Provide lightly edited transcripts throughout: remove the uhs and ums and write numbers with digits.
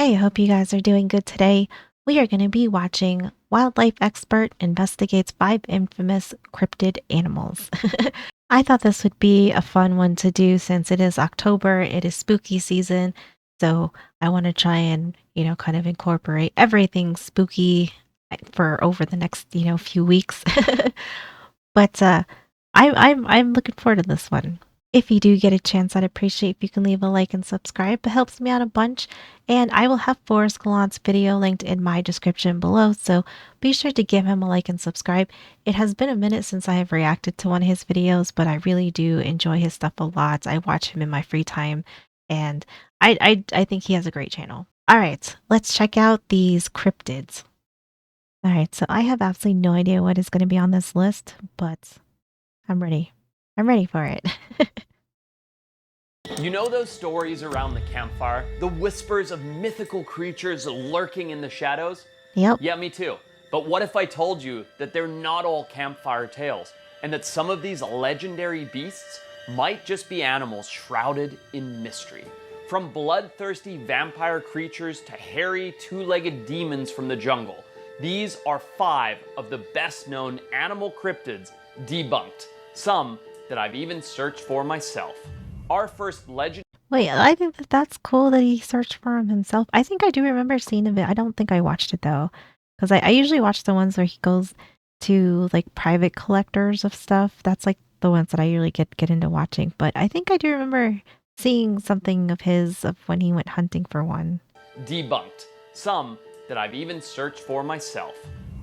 Hey, I hope you guys are doing good today. We are going to be watching Wildlife Expert Investigates 5 Infamous Cryptid Animals. I thought this would be a fun one to do since it is October, it is spooky season. So I want to try and, kind of incorporate everything spooky for over the next, few weeks. But I'm looking forward to this one. If you do get a chance, I'd appreciate if you can leave a like and subscribe. It helps me out a bunch. And I will have Forrest Galante's video linked in my description below, so be sure to give him a like and subscribe. It has been a minute since I have reacted to one of his videos, but I really do enjoy his stuff a lot. I watch him in my free time, and I think he has a great channel. All right, let's check out these cryptids. All right, so I have absolutely no idea what is going to be on this list, but I'm ready. I'm ready for it. You know those stories around the campfire? The whispers of mythical creatures lurking in the shadows? Yep. Yeah, me too. But what if I told you that they're not all campfire tales, and that some of these legendary beasts might just be animals shrouded in mystery? From bloodthirsty vampire creatures to hairy, two-legged demons from the jungle, these are 5 of the best-known animal cryptids debunked, some that I've even searched for myself. Our first legend. Wait, I think that's cool that he searched for him himself. I think I do remember seeing a bit. I don't think I watched it though, because I usually watch the ones where he goes to like private collectors of stuff. That's like the ones that I usually get into watching. But I think I do remember seeing something of his of when he went hunting for one. Debunked, some that I've even searched for myself.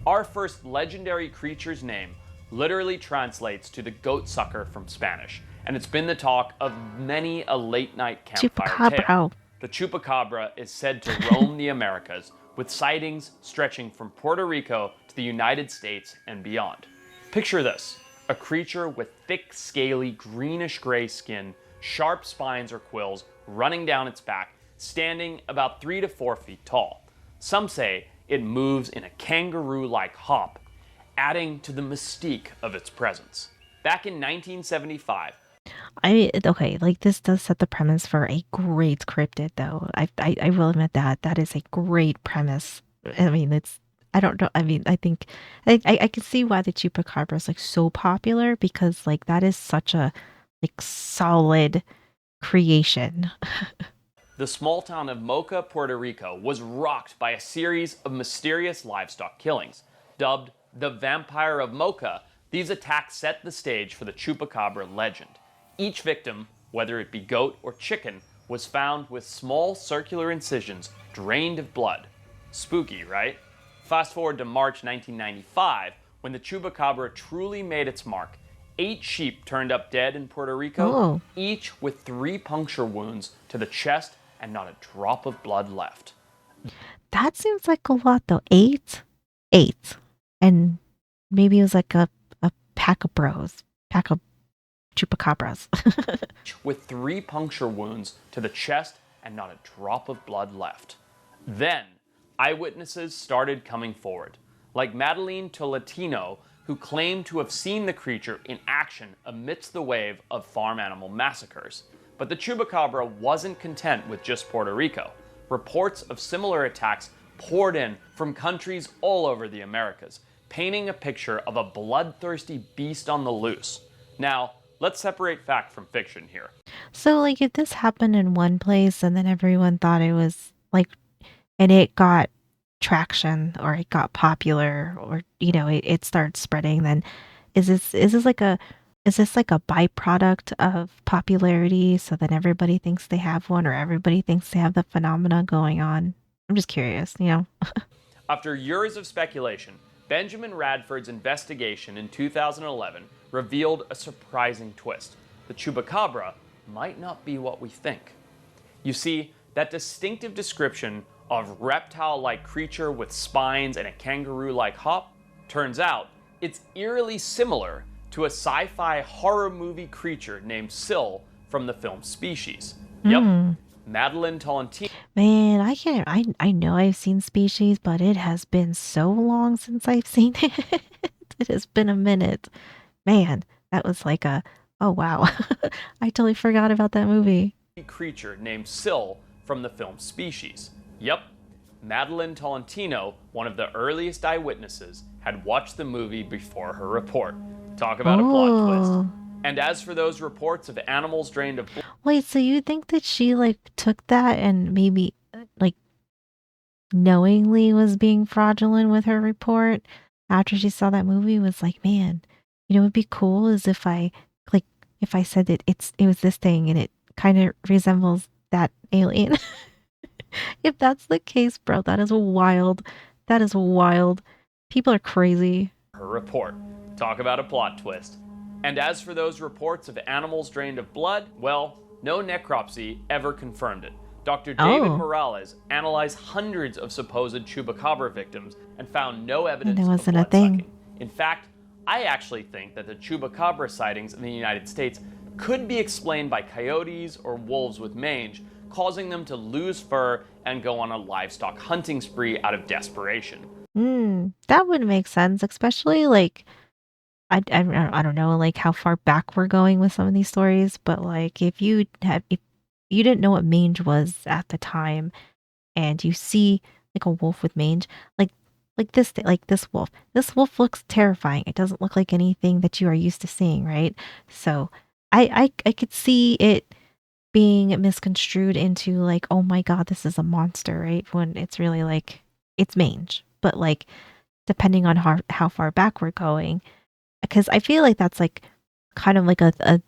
Our first legendary creature's name literally translates to the goat sucker from Spanish, and it's been the talk of many a late-night campfire tale. The chupacabra is said to roam the Americas, with sightings stretching from Puerto Rico to the United States and beyond. Picture this: a creature with thick, scaly, greenish-gray skin, sharp spines or quills running down its back, standing about 3 to 4 feet tall. Some say it moves in a kangaroo-like hop, adding to the mystique of its presence. Back in 1975, Okay, like this does set the premise for a great cryptid, though. I will admit that that is a great premise. I mean, it's I don't know. I mean, I think I can see why the chupacabra is like so popular because like that is such a like solid creation. the small town of Mocha, Puerto Rico, was rocked by a series of mysterious livestock killings. Dubbed the Vampire of Mocha, these attacks set the stage for the chupacabra legend. Each victim, whether it be goat or chicken, was found with small circular incisions drained of blood. Spooky, right? Fast forward to March 1995, when the chupacabra truly made its mark. 8 sheep turned up dead in Puerto Rico, Oh, each with 3 puncture wounds to the chest and not a drop of blood left. that seems like a lot though. Eight, and maybe it was like a pack of bros, pack of chupacabras. With 3 puncture wounds to the chest and not a drop of blood left. Then, eyewitnesses started coming forward, like Madeline Tolentino, who claimed to have seen the creature in action amidst the wave of farm animal massacres. But the chupacabra wasn't content with just Puerto Rico. Reports of similar attacks poured in from countries all over the Americas, painting a picture of a bloodthirsty beast on the loose. Now, let's separate fact from fiction here. So, like, if this happened in one place and then everyone thought it was like, and it got traction or it got popular or, it started spreading, then is this like is this like a byproduct of popularity? So then everybody thinks they have one or everybody thinks they have the phenomena going on? I'm just curious. After years of speculation, Benjamin Radford's investigation in 2011 revealed a surprising twist. The chupacabra might not be what we think. You see, that distinctive description of reptile-like creature with spines and a kangaroo-like hop, turns out it's eerily similar to a sci-fi horror movie creature named Syl from the film Species. Yep, Madeline Tolentino. Man, I can't. I know I've seen Species, but it has been so long since I've seen it. It has been a minute. Man, that was like a oh wow. I totally forgot about that movie. Creature named Syl from the film Species. Yep, Madeline Tolentino, one of the earliest eyewitnesses, had watched the movie before her report. Talk about a plot twist. Oh. And as for those reports of animals drained of blood, Wait, so you think that she like took that and maybe like knowingly was being fraudulent with her report after she saw that movie was like, man, what would be cool is like if I said that it was this thing and it kind of resembles that alien. If that's the case, bro, that is wild. That is wild. People are crazy. her report. Talk about a plot twist. And as for those reports of animals drained of blood, well, no necropsy ever confirmed it. Dr. David Oh, Morales analyzed hundreds of supposed chupacabra victims and found no and it evidence of wasn't a blood thing. sucking. In fact, I actually think that the chupacabra sightings in the United States could be explained by coyotes or wolves with mange, causing them to lose fur and go on a livestock hunting spree out of desperation. That would make sense, especially like I don't know like how far back we're going with some of these stories, but like if you didn't know what mange was at the time and you see like a wolf with mange, like like this wolf. This wolf looks terrifying. It doesn't look like anything that you are used to seeing, right? So I could see it being misconstrued into like, oh my god, this is a monster, right? When it's really like it's mange. But like depending on how far back we're going, because I feel like that's like kind of like a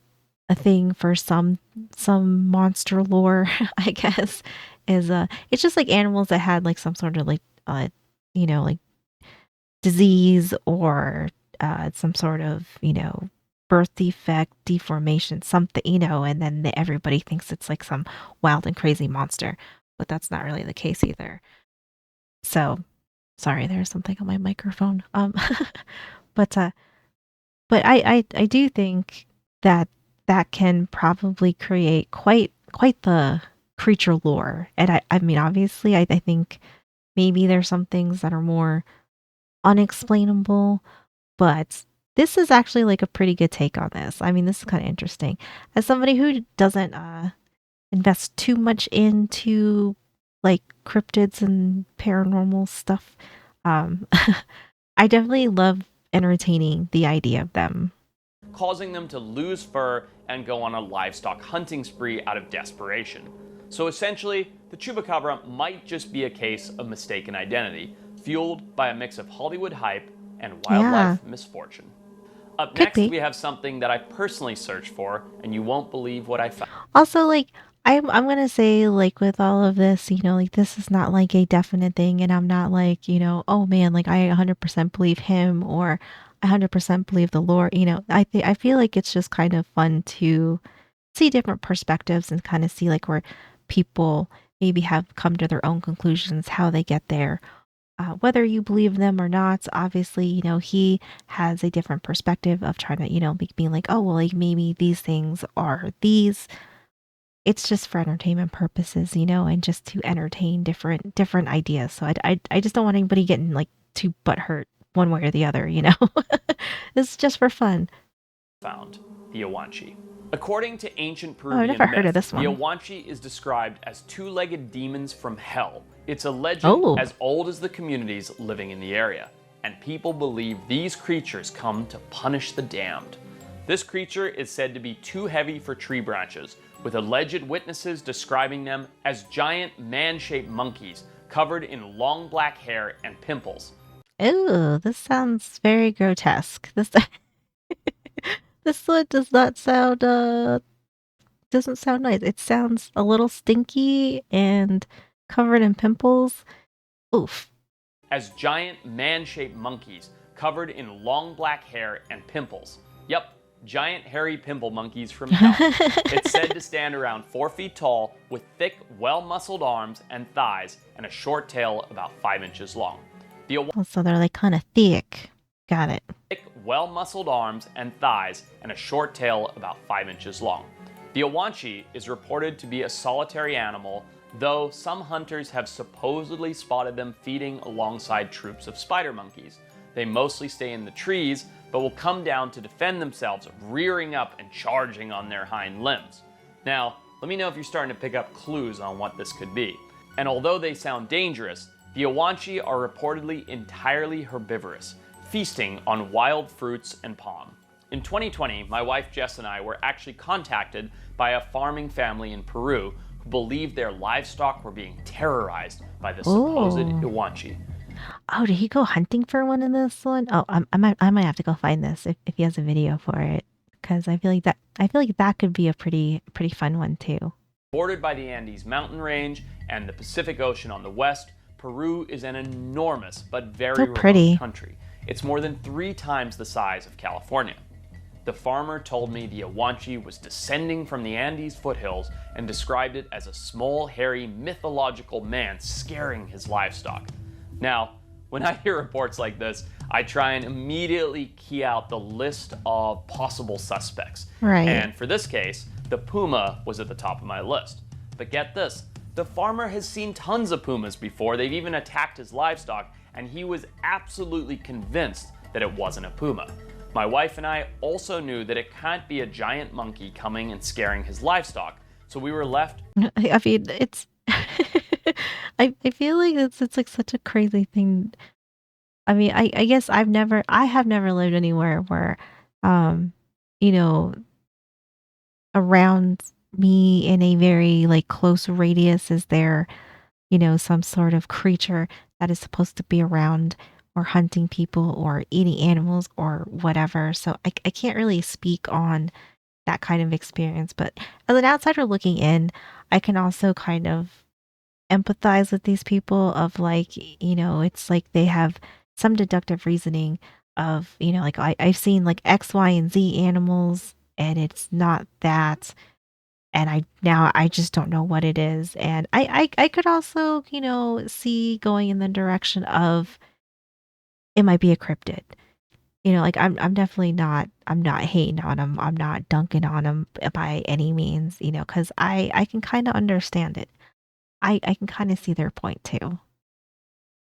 thing for some monster lore, I guess, is it's just like animals that had like some sort of like like disease or some sort of birth defect, deformation, something, and then everybody thinks it's like some wild and crazy monster, but that's not really the case either. So sorry, there's something on my microphone. But I do think that that can probably create quite the creature lore. And I mean obviously I think maybe there's some things that are more unexplainable, but this is actually like a pretty good take on this. I mean, this is kind of interesting. As somebody who doesn't invest too much into like cryptids and paranormal stuff, um I definitely love entertaining the idea of them. Causing them to lose fur and go on a livestock hunting spree out of desperation. So essentially, the chupacabra might just be a case of mistaken identity, fueled by a mix of Hollywood hype and Yeah, wildlife misfortune. Up could next, be. we have something that I personally searched for, and you won't believe what I found. Also, like I'm gonna say, like with all of this, like this is not like a definite thing, and I'm not like, oh man, like I 100% believe him or I 100% believe the Lord. I feel like it's just kind of fun to see different perspectives and kind of see like where people maybe have come to their own conclusions, how they get there. Whether you believe them or not, obviously, he has a different perspective of trying to, being like, oh, well, like maybe these things are these. It's just for entertainment purposes, and just to entertain different ideas. So I just don't want anybody getting like too butthurt one way or the other. It's just for fun. Found the Awanchi. According to ancient Oh, I've never Peruvian heard of myth, this the one. Awanchi is described as two-legged demons from hell. It's a legend Oh, as old as the communities living in the area, and people believe these creatures come to punish the damned. This creature is said to be too heavy for tree branches, with alleged witnesses describing them as giant man-shaped monkeys covered in long black hair and pimples. oh, this sounds very grotesque. This this one does not sound doesn't sound nice. It sounds a little stinky and covered in pimples. Oof. As giant man-shaped monkeys covered in long black hair and pimples. Yep, giant hairy pimple monkeys from hell. It's said to stand around 4 feet tall with thick, well-muscled arms and thighs and a short tail about 5 inches long. The Oh, so they're like kind of thick. Got it. thick, well-muscled arms and thighs and a short tail about 5 inches long. The Awanchi is reported to be a solitary animal, though some hunters have supposedly spotted them feeding alongside troops of spider monkeys. They mostly stay in the trees, but will come down to defend themselves, rearing up and charging on their hind limbs. Now, let me know if you're starting to pick up clues on what this could be. And although they sound dangerous, the Awanchi are reportedly entirely herbivorous, feasting on wild fruits and palm. In 2020, my wife Jess and I were actually contacted by a farming family in Peru who believed their livestock were being terrorized by the supposed Oh. Awanchi. Oh, did he go hunting for one in this one? Oh, I might have to go find this if he has a video for it, because I feel like that could be a pretty fun one too. Bordered by the Andes mountain range and the Pacific Ocean on the west, Peru is an enormous but very So remote pretty. country. It's more than 3 times the size of California. The farmer told me the Awanchi was descending from the Andes foothills and described it as a small, hairy, mythological man scaring his livestock. Now, when I hear reports like this, I try and immediately key out the list of possible suspects. Right. And for this case, the puma was at the top of my list. But get this, the farmer has seen tons of pumas before. They've even attacked his livestock, and he was absolutely convinced that it wasn't a puma. My wife and I also knew that it can't be a giant monkey coming and scaring his livestock, so we were left. I mean, it's I feel like it's like such a crazy thing. I mean, I guess I have never lived anywhere where um you know around me in a very like close radius is there, some sort of creature that is supposed to be around or hunting people or eating animals or whatever. So I can't really speak on that kind of experience, but as an outsider looking in, I can also kind of empathize with these people of like, it's like they have some deductive reasoning of, like I've seen like X, Y, and Z animals and it's not that. And I just don't know what it is. And I could also, see going in the direction of it might be a cryptid. Like I'm definitely I'm not hating on them. I'm not dunking on them by any means, because I can kind of understand it. I can kind of see their point too.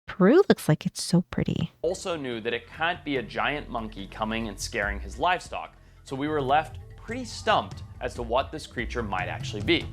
Peru looks like it's so pretty. Also knew that it can't be a giant monkey coming and scaring his livestock, so we were left pretty stumped as to what this creature might actually be.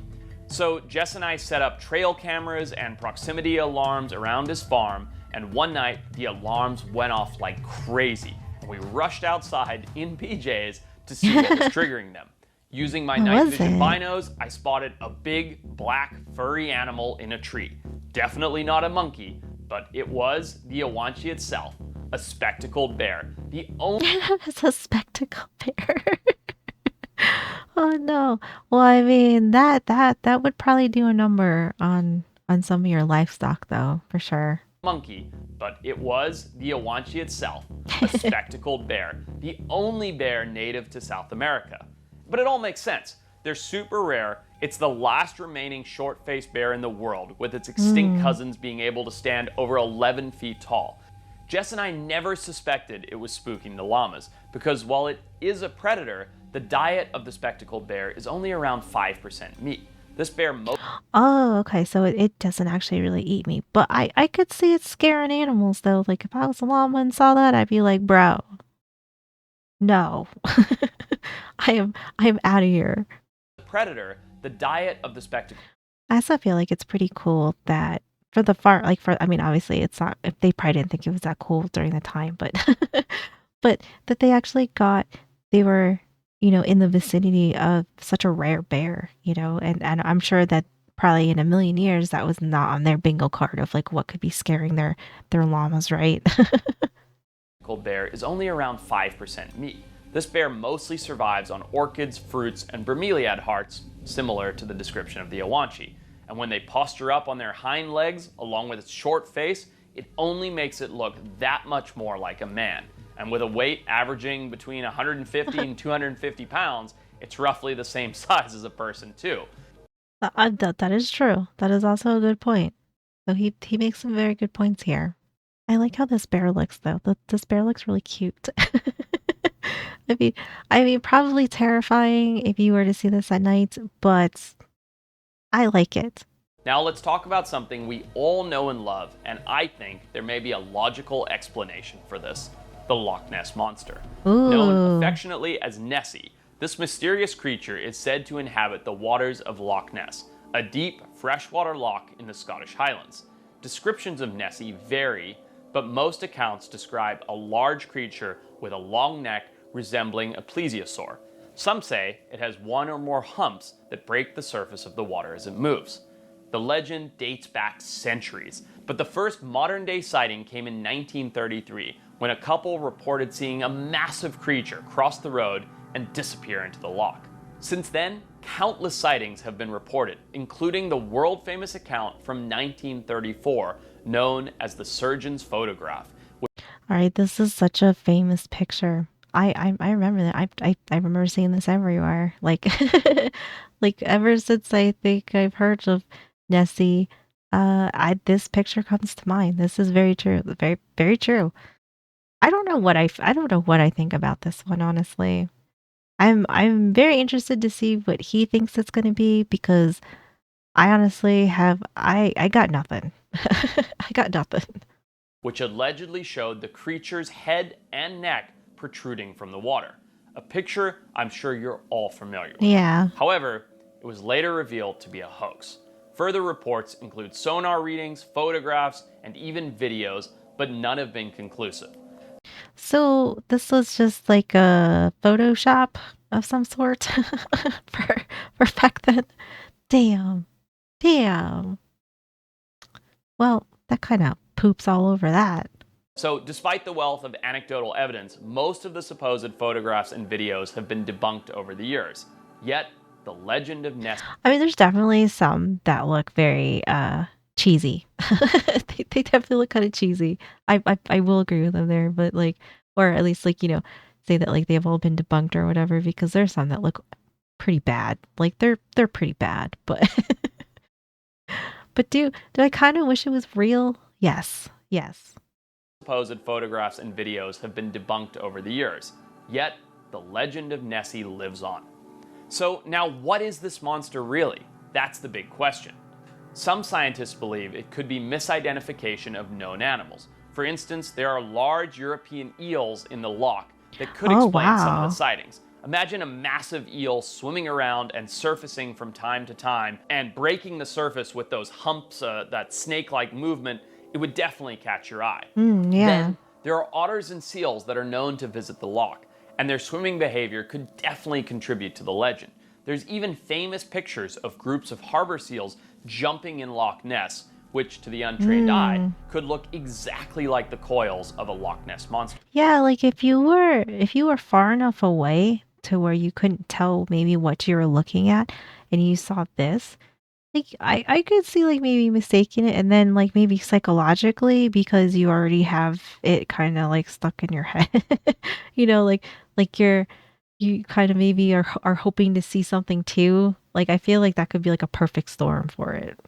So Jess and I set up trail cameras and proximity alarms around his farm, and one night the alarms went off like crazy, and we rushed outside in PJs to see what was triggering them. Using my What night was vision it? binos, I spotted a big, black, furry animal in a tree. Definitely not a monkey, but it was the Awanchi itself, a spectacled bear. The only It's a spectacle bear. Oh no. Well, I mean that would probably do a number on some of your livestock though, for sure. monkey, but it was the Awanchi itself, a spectacled bear, the only bear native to South America. But it all makes sense. They're super rare. It's the last remaining short-faced bear in the world, with its extinct cousins being able to stand over 11 feet tall. Jess and I never suspected it was spooking the llamas, because while it is a predator, the diet of the spectacled bear is only around 5% meat. This bear Oh, okay. So it doesn't actually really eat me, but I could see it scaring animals though. Like if I was a llama and saw that, I'd be like, bro, no, I am out of here. predator, the diet of the spectacled I also feel like it's pretty cool that for the far like for I mean obviously it's not if they probably didn't think it was that cool during the time, but but that they actually they were, in the vicinity of such a rare bear, and I'm sure that probably in a million years that was not on their bingo card of like what could be scaring their llamas, right? bear is only around 5% meat. This bear mostly survives on orchids, fruits, and bromeliad hearts, similar to the description of the Awanchi. And when they posture up on their hind legs, along with its short face, it only makes it look that much more like a man. And with a weight averaging between 150 and 250 pounds, it's roughly the same size as a person, too. That is true. That is also a good point. So he makes some very good points here. I like how this bear looks though. This bear looks really cute. I mean, probably terrifying if you were to see this at night, but I like it. Now let's talk about something we all know and love, and I think there may be a logical explanation for this: the Loch Ness Monster. Known Ooh. affectionately as Nessie, this mysterious creature is said to inhabit the waters of Loch Ness, a deep, freshwater loch in the Scottish Highlands. Descriptions of Nessie vary, but most accounts describe a large creature with a long neck resembling a plesiosaur. Some say it has one or more humps that break the surface of the water as it moves. The legend dates back centuries, but the first modern-day sighting came in 1933 when a couple reported seeing a massive creature cross the road and disappear into the loch. Since then, countless sightings have been reported, including the world-famous account from 1934 known as the surgeon's photograph. All right, this is such a famous picture. I remember that. I remember seeing this everywhere. Like like ever since I think I've heard of Nessie, I this picture comes to mind. This is very true. Very very true. I don't know what I think about this one, honestly. I'm very interested to see what he thinks it's going to be because I honestly I got nothing. I got nothing. Which allegedly showed the creature's head and neck protruding from the water. A picture I'm sure you're all familiar with. Yeah. However, it was later revealed to be a hoax. Further reports include sonar readings, photographs, and even videos, but none have been conclusive. So this was just like a Photoshop of some sort for back then. Damn. Damn. Well, that kind of poops all over that. So, despite the wealth of anecdotal evidence, most of the supposed photographs and videos have been debunked over the years. Yet, the legend of Nessie. I mean, there's definitely some that look very cheesy. They definitely look kind of cheesy. I will agree with them there, but like, or at least like say that like they've all been debunked or whatever because there's some that look pretty bad. Like they're pretty bad, but but do I kind of wish it was real? Yes, yes. Supposed photographs and videos have been debunked over the years. Yet, the legend of Nessie lives on. So now what is this monster really? That's the big question. Some scientists believe it could be misidentification of known animals. For instance, there are large European eels in the loch that could explain some of the sightings. Imagine a massive eel swimming around and surfacing from time to time and breaking the surface with those humps, that snake-like movement. It would definitely catch your eye. Yeah. Then there are otters and seals that are known to visit the loch, and their swimming behavior could definitely contribute to the legend. There's even famous pictures of groups of harbor seals jumping in Loch Ness, which to the untrained eye could look exactly like the coils of a Loch Ness monster. Yeah, like if you were far enough away to where you couldn't tell maybe what you were looking at and you saw this, like I could see like maybe mistaking it and then like maybe psychologically because you already have it kind of like stuck in your head. Like you kind of maybe are hoping to see something too. Like I feel like that could be like a perfect storm for it.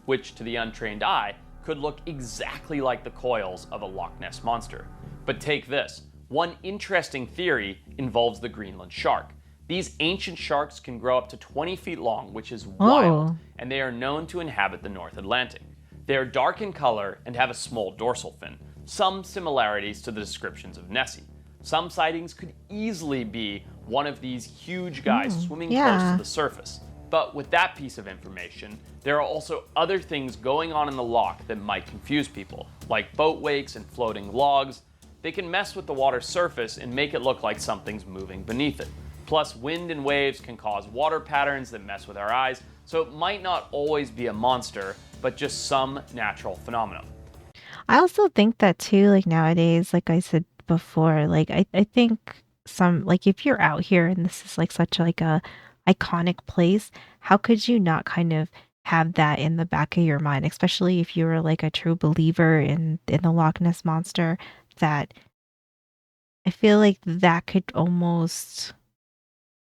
Which to the untrained eye could look exactly like the coils of a Loch Ness monster. But take this. One interesting theory involves the Greenland shark. These ancient sharks can grow up to 20 feet long, which is wild, and they are known to inhabit the North Atlantic. They are dark in color and have a small dorsal fin, some similarities to the descriptions of Nessie. Some sightings could easily be one of these huge guys swimming close to the surface. But with that piece of information, there are also other things going on in the loch that might confuse people, like boat wakes and floating logs. They can mess with the water's surface and make it look like something's moving beneath it. Plus, wind and waves can cause water patterns that mess with our eyes, so it might not always be a monster, but just some natural phenomenon. I also think that too, like nowadays, like I said before, like I think some like if you're out here and this is like such like a iconic place, how could you not kind of have that in the back of your mind, especially if you were like a true believer in the Loch Ness monster, that I feel like that could almost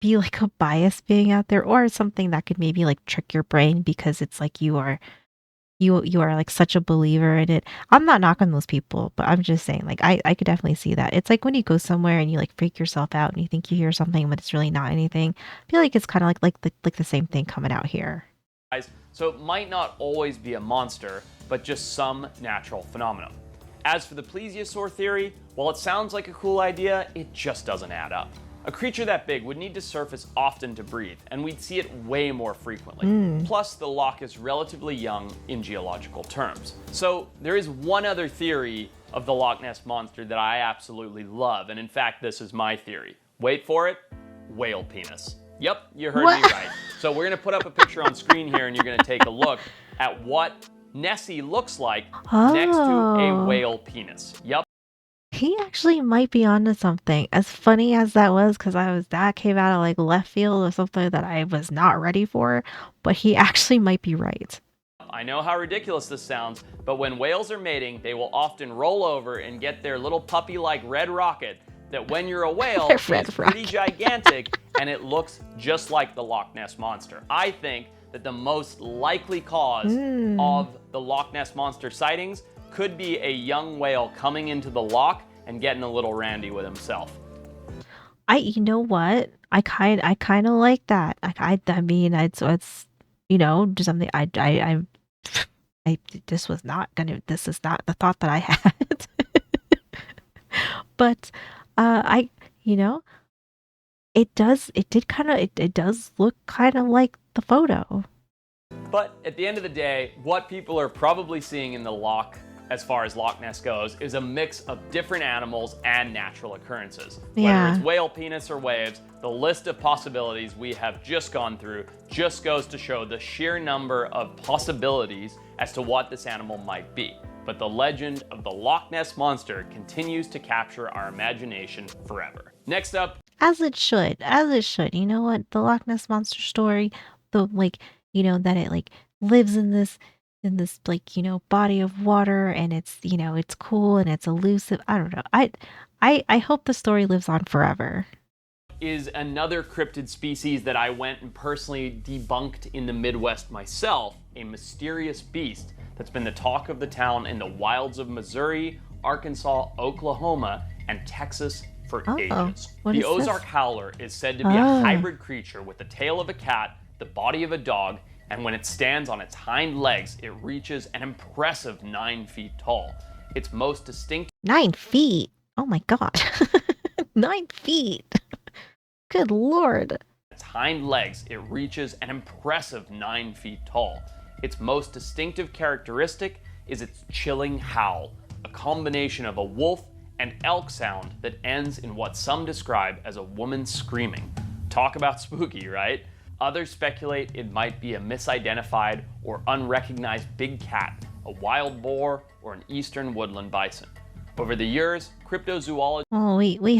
be like a bias being out there or something that could maybe like trick your brain because it's like you are like such a believer in it. I'm not knocking those people, but I'm just saying like I could definitely see that. It's like when you go somewhere and you like freak yourself out and you think you hear something but it's really not anything. I feel like it's kind of like the same thing coming out here. So it might not always be a monster, but just some natural phenomenon. As for the plesiosaur theory, while it sounds like a cool idea, it just doesn't add up. A creature that big would need to surface often to breathe, and we'd see it way more frequently. Mm. Plus, the loch is relatively young in geological terms. So, there is one other theory of the Loch Ness Monster that I absolutely love, and in fact, this is my theory. Wait for it, whale penis. Yep, you heard me What? right. So, we're gonna put up a picture on screen here, and you're gonna take a look at what Nessie looks like next to a Oh, whale penis. Yep. he actually might be onto something. As funny as that was, because that came out of like left field or something that I was not ready for, but he actually might be right. I know how ridiculous this sounds, but when whales are mating, they will often roll over and get their little puppy like red rocket that when you're a whale The is red pretty rocket. gigantic and it looks just like the Loch Ness Monster. I think that the most likely cause Mm. of the Loch Ness Monster sightings could be a young whale coming into the loch and getting a little randy with himself. You know what? I kind of like that. I mean, it's just something I this was not gonna. This is not the thought that I had. But I you know it did kind of it does look kind of like the photo. But at the end of the day, what people are probably seeing in the loch, as far as Loch Ness goes, is a mix of different animals and natural occurrences. Whether it's Yeah. whale penis or waves, the list of possibilities we have just gone through just goes to show the sheer number of possibilities as to what this animal might be. But the legend of the Loch Ness Monster continues to capture our imagination forever. Next up, As it should. As it should. You know what? The Loch Ness monster story, the like, that it like lives in this like, body of water, and it's cool and it's elusive. I don't know. I hope the story lives on forever. is another cryptid species that I went and personally debunked in the Midwest myself, a mysterious beast that's been the talk of the town in the wilds of Missouri, Arkansas, Oklahoma, and Texas for Oh, ages. what The is this? Ozark Howler is said to be a Oh, hybrid creature with the tail of a cat, the body of a dog, and when it stands on its hind legs, it reaches an impressive 9 feet tall. Its most distinct 9 feet. Oh my God. 9 feet. Good Lord. its hind legs, it reaches an impressive 9 feet tall. Its most distinctive characteristic is its chilling howl, a combination of a wolf and elk sound that ends in what some describe as a woman screaming. Talk about spooky, right? Others speculate it might be a misidentified or unrecognized big cat, a wild boar, or an eastern woodland bison. Over the years, cryptozoologists Oh, we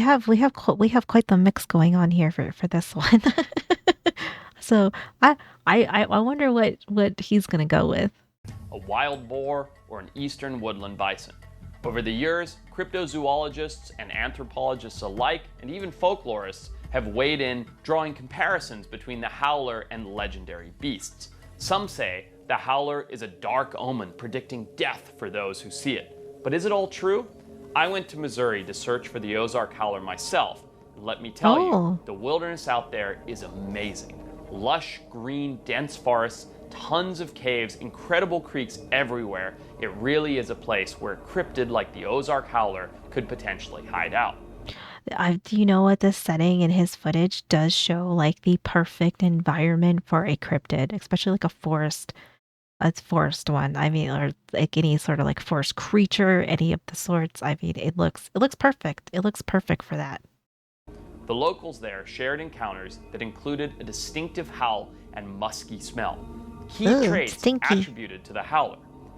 have quite the mix going on here for this one. So I wonder what he's gonna go with. a wild boar, or an eastern woodland bison. Over the years, cryptozoologists and anthropologists alike, and even folklorists, have weighed in, drawing comparisons between the howler and legendary beasts. Some say the howler is a dark omen predicting death for those who see it. But is it all true? I went to Missouri to search for the Ozark howler myself, and let me tell you, Oh, the wilderness out there is amazing. Lush, green, dense forests, tons of caves, incredible creeks everywhere. It really is a place where a cryptid like the Ozark howler could potentially hide out. do you know what this setting in his footage does show like the perfect environment for a cryptid, especially like a forest one. I mean, or like any sort of like forest creature, any of the sorts. I mean, it looks perfect. It looks perfect for that. The locals there shared encounters that included a distinctive howl and musky smell, key Ooh, traits stinky. attributed to the howler.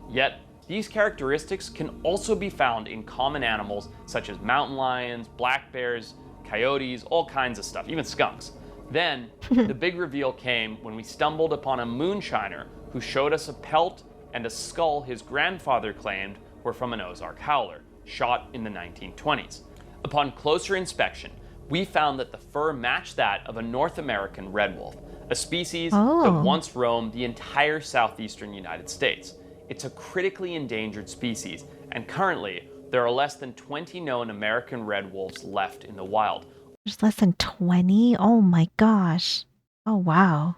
Yet, these characteristics can also be found in common animals such as mountain lions, black bears, coyotes, all kinds of stuff, even skunks. Then, the big reveal came when we stumbled upon a moonshiner who showed us a pelt and a skull his grandfather claimed were from an Ozark howler, shot in the 1920s. Upon closer inspection, we found that the fur matched that of a North American red wolf, a species that Oh, once roamed the entire southeastern United States. It's a critically endangered species, and currently, there are less than 20 known American red wolves left in the wild. there's less than 20. Oh my gosh. Oh wow.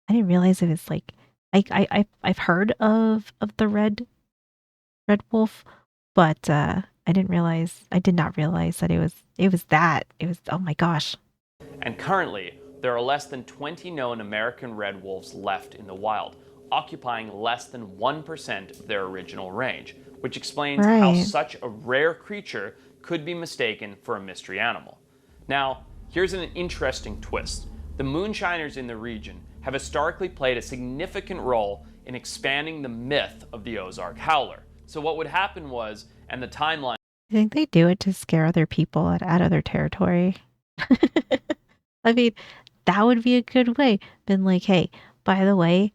I didn't realize it was like I've heard of the red wolf, but I did not realize that it was that. It was, oh my gosh. And currently, there are less than 20 known American red wolves left in the wild, occupying less than 1% of their original range, which explains how Right. such a rare creature could be mistaken for a mystery animal. Now, here's an interesting twist. The moonshiners in the region have historically played a significant role in expanding the myth of the Ozark Howler. So, what would happen was, and the timeline. I think they do it to scare other people out of their territory. I mean, that would be a good way. Been like, hey, by the way,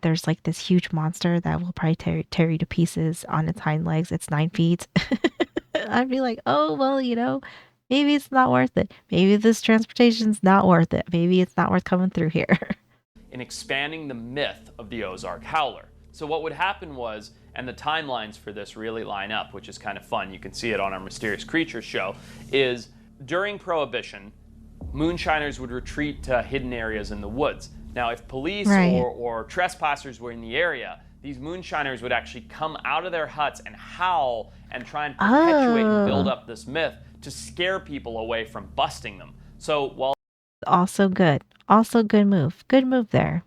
there's like this huge monster that will probably tear you to pieces on its hind legs. It's 9 feet. I'd be like, oh, well, maybe it's not worth it. Maybe this transportation's not worth it. Maybe it's not worth coming through here. In expanding the myth of the Ozark Howler. So, what would happen was, and the timelines for this really line up, which is kind of fun, you can see it on our Mysterious Creatures show, is during Prohibition, moonshiners would retreat to hidden areas in the woods. Now, if police Right. or trespassers were in the area, these moonshiners would actually come out of their huts and howl and try and perpetuate and build Oh, up this myth to scare people away from busting them. So, while also good. Also good move. Good move there.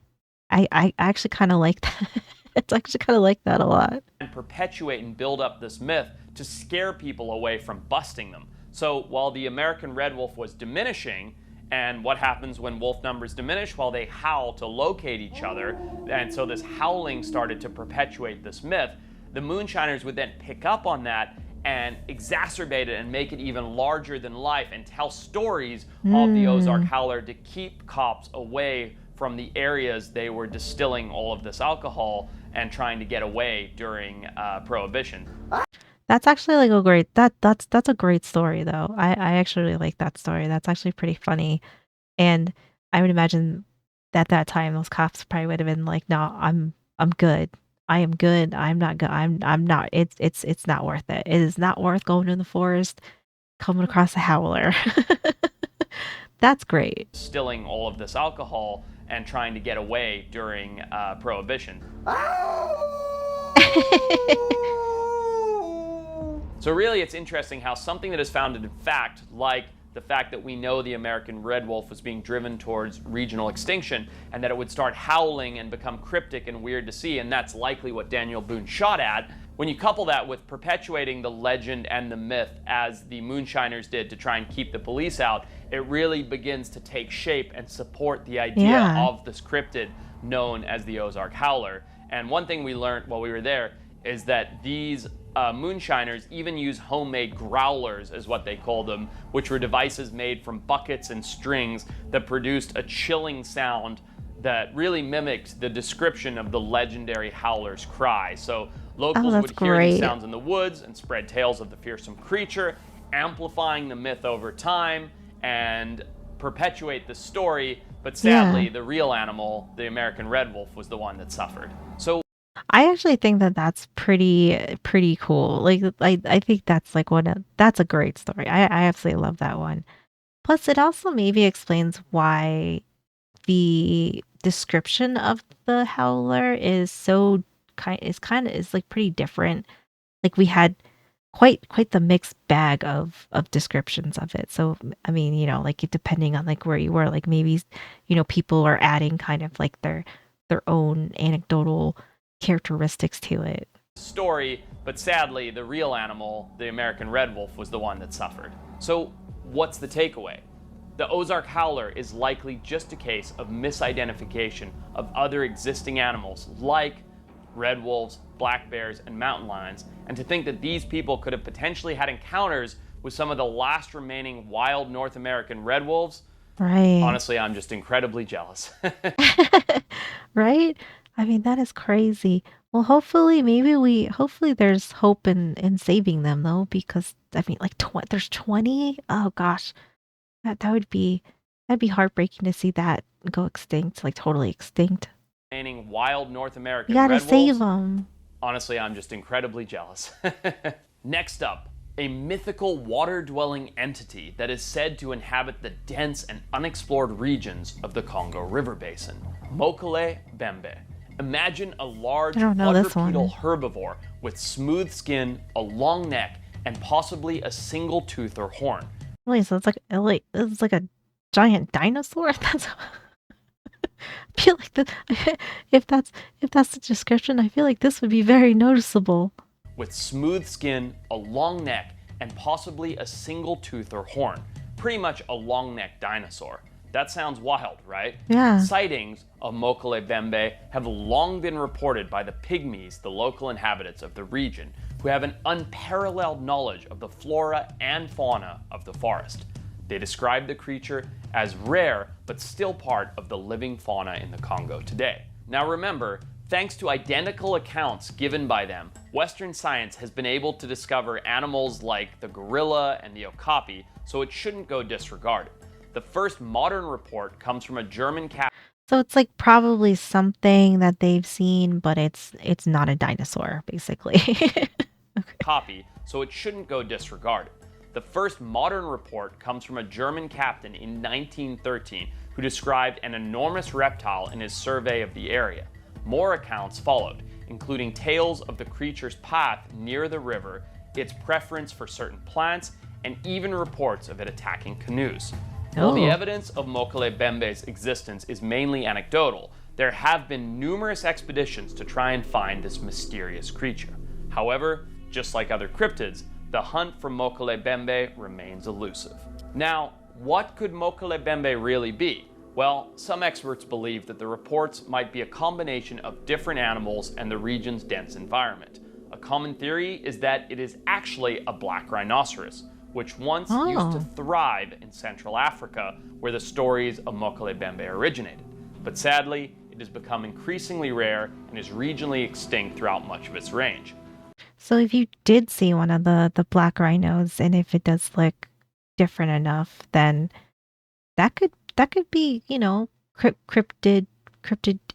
I actually kind of like that. It's actually kind of like that a lot. and perpetuate and build up this myth to scare people away from busting them. So while the American red wolf was diminishing, and what happens when wolf numbers diminish? Well, they howl to locate each other, and so this howling started to perpetuate this myth. The moonshiners would then pick up on that and exacerbate it and make it even larger than life and tell stories of the Ozark Hmm. Howler to keep cops away from the areas they were distilling all of this alcohol and trying to get away during Prohibition. That's actually like a great that's a great story though. I actually really like that story. That's actually pretty funny. And I would imagine at that time those cops probably would have been like, "No, I'm good. I am good. I'm not good. I'm not. It's not worth it. It is not worth going in the forest, coming across a howler." That's great. Distilling all of this alcohol and trying to get away during Prohibition. So really, it's interesting how something that is founded in fact, like the fact that we know the American red wolf was being driven towards regional extinction and that it would start howling and become cryptic and weird to see, and that's likely what Daniel Boone shot at. When you couple that with perpetuating the legend and the myth as the moonshiners did to try and keep the police out, it really begins to take shape and support the idea Yeah. of this cryptid known as the Ozark Howler. And one thing we learned while we were there is that these moonshiners even use homemade growlers, is what they called them, which were devices made from buckets and strings that produced a chilling sound that really mimicked the description of the legendary howler's cry. So Oh, locals that's would hear these great. sounds in the woods and spread tales of the fearsome creature, amplifying the myth over time and perpetuate the story. But Yeah. sadly, the real animal, the American red wolf, was the one that suffered. So I actually think that that's pretty cool. Like I think that's like that's a great story. I absolutely love that one. Plus, it also maybe explains why the description of the howler is like pretty different. Like we had quite the mixed bag of descriptions of it. So I mean, like depending on like where you were, like maybe people are adding kind of like their own anecdotal characteristics to it. story, but sadly, the real animal, the American red wolf, was the one that suffered. So, what's the takeaway? The Ozark Howler is likely just a case of misidentification of other existing animals like red wolves, black bears, and mountain lions, and to think that these people could have potentially had encounters with some of the last remaining wild North American red wolves. Right. Honestly, I'm just incredibly jealous. Right? I mean, that is crazy. Well, hopefully there's hope in saving them though, because I mean, like there's 20. Oh gosh, that'd be heartbreaking to see that go extinct, like totally extinct. Remaining wild North You American gotta red save wolves. them. Honestly, I'm just incredibly jealous. Next up, a mythical water dwelling entity that is said to inhabit the dense and unexplored regions of the Congo River Basin. Mokele Bembe. Imagine a large I don't know this quadrupedal one. herbivore with smooth skin, a long neck, and possibly a single tooth or horn. Wait, so it's like a giant dinosaur? That's I feel like if that's if that's the description, I feel like this would be very noticeable. With smooth skin, a long neck, and possibly a single tooth or horn. Pretty much a long necked dinosaur. That sounds wild, right? Yeah. Sightings of Mokele Bembe have long been reported by the Pygmies, the local inhabitants of the region, who have an unparalleled knowledge of the flora and fauna of the forest. They describe the creature as rare, but still part of the living fauna in the Congo today. Now remember, thanks to identical accounts given by them, Western science has been able to discover animals like the gorilla and the okapi, so it shouldn't go disregarded. The first modern report comes from a German cat. So it's like probably something that they've seen, but it's not a dinosaur, basically. Okay. Copy, so it shouldn't go disregarded. The first modern report comes from a German captain in 1913 who described an enormous reptile in his survey of the area. More accounts followed, including tales of the creature's path near the river, its preference for certain plants, and even reports of it attacking canoes. While the evidence of Mokele Bembe's existence is mainly anecdotal, there have been numerous expeditions to try and find this mysterious creature. However, just like other cryptids, the hunt for Mokele Bembe remains elusive. Now, what could Mokele Bembe really be? Well, some experts believe that the reports might be a combination of different animals and the region's dense environment. A common theory is that it is actually a black rhinoceros, which once used to thrive in Central Africa, where the stories of Mokele Bembe originated. But sadly, it has become increasingly rare and is regionally extinct throughout much of its range. So if you did see one of the black rhinos, and if it does look different enough, then that could be, cryptid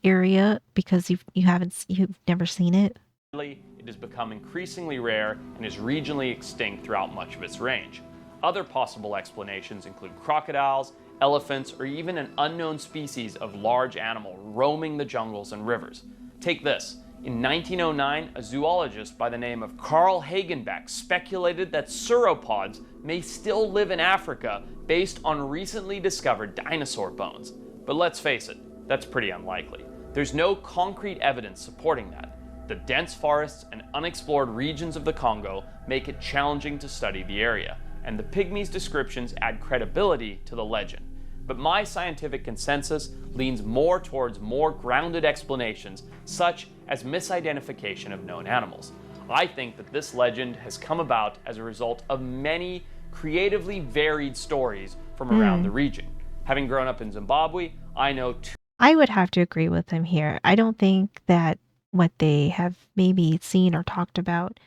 area because you've never seen it. It has become increasingly rare and is regionally extinct throughout much of its range. Other possible explanations include crocodiles, elephants, or even an unknown species of large animal roaming the jungles and rivers. Take this. In 1909, a zoologist by the name of Carl Hagenbeck speculated that sauropods may still live in Africa based on recently discovered dinosaur bones. But let's face it, that's pretty unlikely. There's no concrete evidence supporting that. The dense forests and unexplored regions of the Congo make it challenging to study the area, and the Pygmies' descriptions add credibility to the legend. But my scientific consensus leans more towards more grounded explanations, such as misidentification of known animals. I think that this legend has come about as a result of many creatively varied stories from around the region. Having grown up in Zimbabwe, I know I would have to agree with him here. I don't think that what they have maybe seen or talked about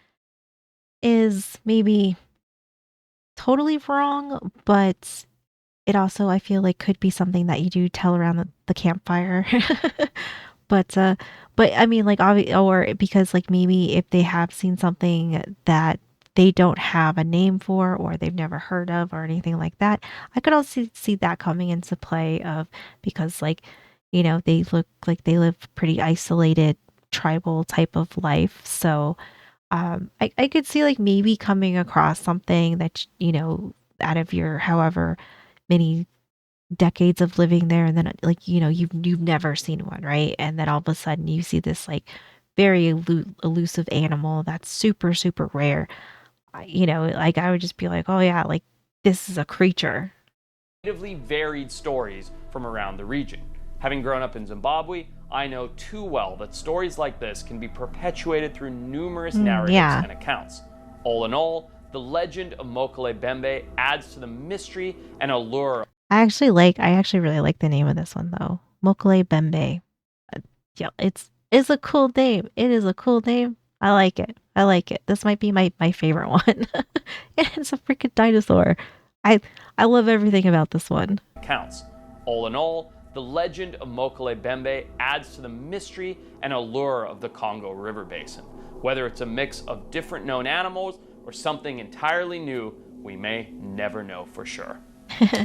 is maybe totally wrong, but it also, I feel like, could be something that you do tell around the campfire. But, but I mean, like, or because, like, maybe if they have seen something that they don't have a name for or they've never heard of or anything like that, I could also see that coming into play of because, like, they look like they live pretty isolated tribal type of life. So, I could see like maybe coming across something that, out of your however many decades of living there, and then like, you've never seen one, right? And then all of a sudden you see this like very elusive animal that's super, super rare. Like I would just be like, oh yeah, like this is a creature. creatively varied stories from around the region. Having grown up in Zimbabwe, I know too well that stories like this can be perpetuated through numerous narratives and accounts. All in all, the legend of Mokele Bembe adds to the mystery and allure. I actually really like the name of this one though. Mokele Bembe. Yeah, it's a cool name. It is a cool name. I like it. I like it. This might be my favorite one. It's a freaking dinosaur. I I love everything about this one. Accounts. All in all, the legend of Mokele Bembe adds to the mystery and allure of the Congo River Basin. Whether it's a mix of different known animals or something entirely new, we may never know for sure.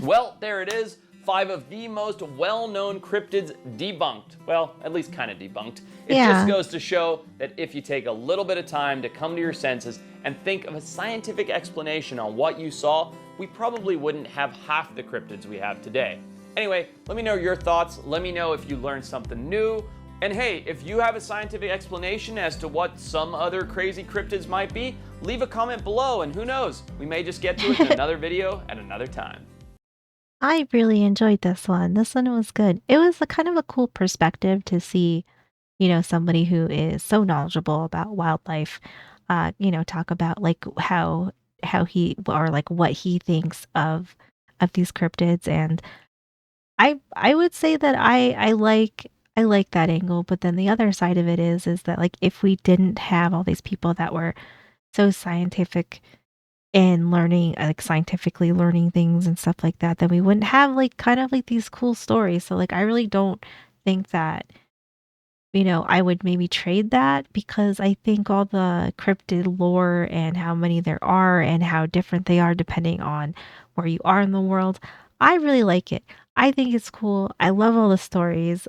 Well, there it is. 5 of the most well known cryptids debunked. Well, at least kind of debunked. It just Yeah. goes to show that if you take a little bit of time to come to your senses and think of a scientific explanation on what you saw, we probably wouldn't have half the cryptids we have today. Anyway, let me know your thoughts. Let me know if you learned something new. And hey, if you have a scientific explanation as to what some other crazy cryptids might be, leave a comment below, and who knows, we may just get to it in another video at another time. I really enjoyed this one. This one was good. It was a kind of a cool perspective to see, somebody who is so knowledgeable about wildlife, talk about like how he or like what he thinks of these cryptids. And I would say that I like that angle, but then the other side of it is that like if we didn't have all these people that were so scientific and learning like scientifically learning things and stuff like that, then we wouldn't have like kind of like these cool stories. So like I really don't think that I would maybe trade that because I think all the cryptid lore and how many there are and how different they are depending on where you are in the world, I really like it. I think it's cool. I love all the stories.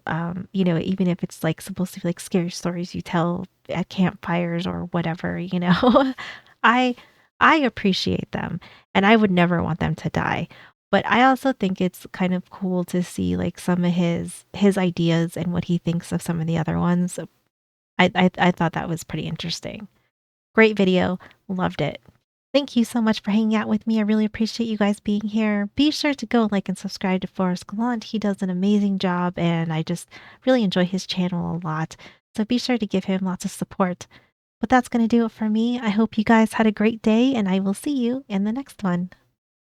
Even if it's like supposed to be like scary stories you tell at campfires or whatever. I I appreciate them and I would never want them to die. But I also think it's kind of cool to see, like, some of his ideas and what he thinks of some of the other ones. I thought that was pretty interesting. Great video, loved it. Thank you so much for hanging out with me. I really appreciate you guys being here. Be sure to go like and subscribe to Forrest Galante. He does an amazing job, and I just really enjoy his channel a lot. So be sure to give him lots of support. But that's gonna do it for me. I hope you guys had a great day, and I will see you in the next one.